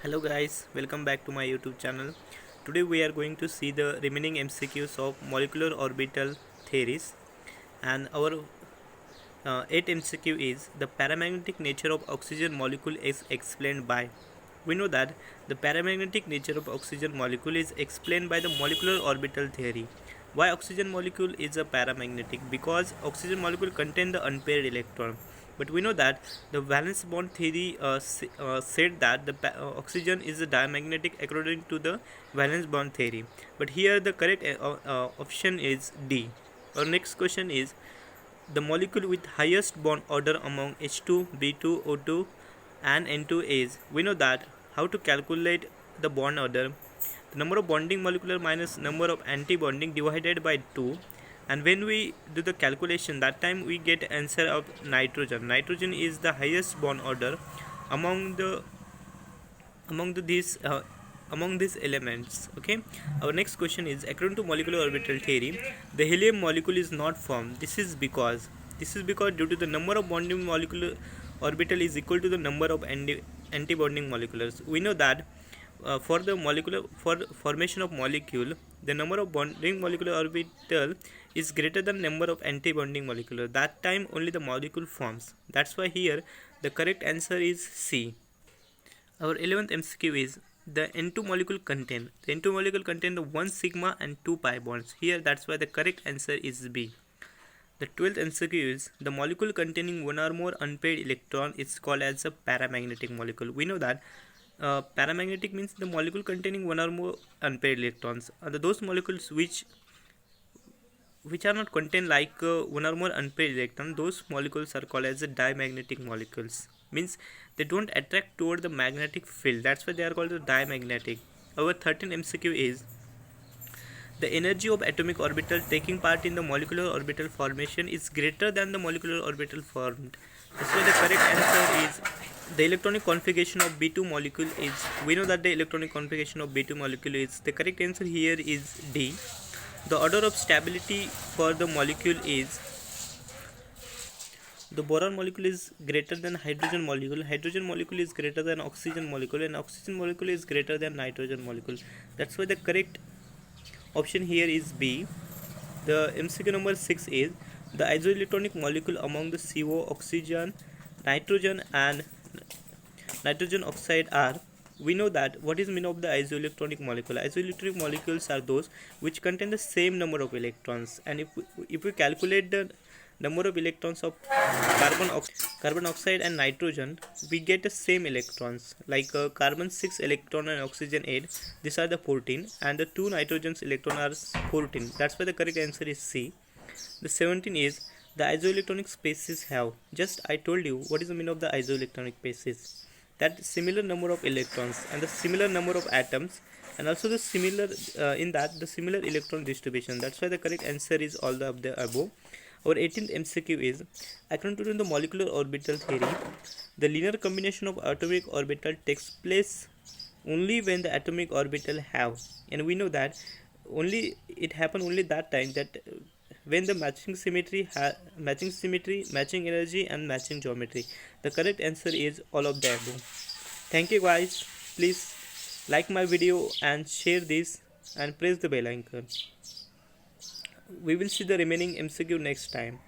Hello guys, welcome back to my YouTube channel. Today we are going to see the remaining MCQs of molecular orbital theories, and our 8th MCQ is the paramagnetic nature of oxygen molecule is explained by. We know that the paramagnetic nature of oxygen molecule is explained by the molecular orbital theory. Why oxygen molecule is a paramagnetic? Because oxygen molecule contain the unpaired electron. But we know that the valence bond theory said that the oxygen is a diamagnetic according to the valence bond theory. But here the correct option is D. Our next question is the molecule with highest bond order among H2, B2, O2 and N2 is. We know that how to calculate the bond order. The number of bonding molecular minus number of anti-bonding divided by 2, and when we do the calculation that time we get answer of nitrogen is the highest bond order among these elements. Okay, our next question is according to molecular orbital theory the helium molecule is not formed. This is because due to the number of bonding molecular orbital is equal to the number of anti-bonding moleculars. We know that for formation of molecule the number of bonding molecular orbital is greater than number of anti-bonding molecular. That time only the molecule forms. That's why here the correct answer is C. Our 11th MCQ is the N2 molecule contain. The N2 molecule contain the 1 sigma and 2 pi bonds. Here that's why the correct answer is B. The 12th MCQ is the molecule containing one or more unpaired electron is called as a paramagnetic molecule. We know that paramagnetic means the molecule containing one or more unpaired electrons. Those molecules which are not contain like one or more unpaired electron, those molecules are called as diamagnetic molecules. Means they don't attract toward the magnetic field. That's why they are called the diamagnetic. Our 13th MCQ is the energy of atomic orbital taking part in the molecular orbital formation is greater than the molecular orbital formed. That's why the correct answer is the electronic configuration of B2 molecule is. We know that the electronic configuration of B2 molecule is. The correct answer here is D. The order of stability for the molecule is the boron molecule is greater than hydrogen molecule is greater than oxygen molecule, and oxygen molecule is greater than nitrogen molecule. That's why the correct option here is B. The MCQ number 6 is the isoelectronic molecule among the CO, oxygen, nitrogen and nitrogen oxide are. We know that what is mean of the isoelectronic molecule. Isoelectronic molecules are those which contain the same number of electrons, and if we calculate the number of electrons of carbon oxide and nitrogen, we get the same electrons like carbon 6 electron and oxygen 8. These are the 14, and the 2 nitrogens electron are 14. That's why the correct answer is C. The 17 is the isoelectronic species have. Just I told you what is the meaning of the isoelectronic species. That similar number of electrons and the similar number of atoms, and also the similar in that the similar electron distribution. That's why the correct answer is all of the above. Our 18th MCQ is according to the molecular orbital theory the linear combination of atomic orbital takes place only when the atomic orbital have, and we know that only it happen only that time that when the matching symmetry, matching energy and matching geometry. The correct answer is all of the above. Thank you guys. Please like my video and share this and press the bell icon. We will see the remaining MCQ next time.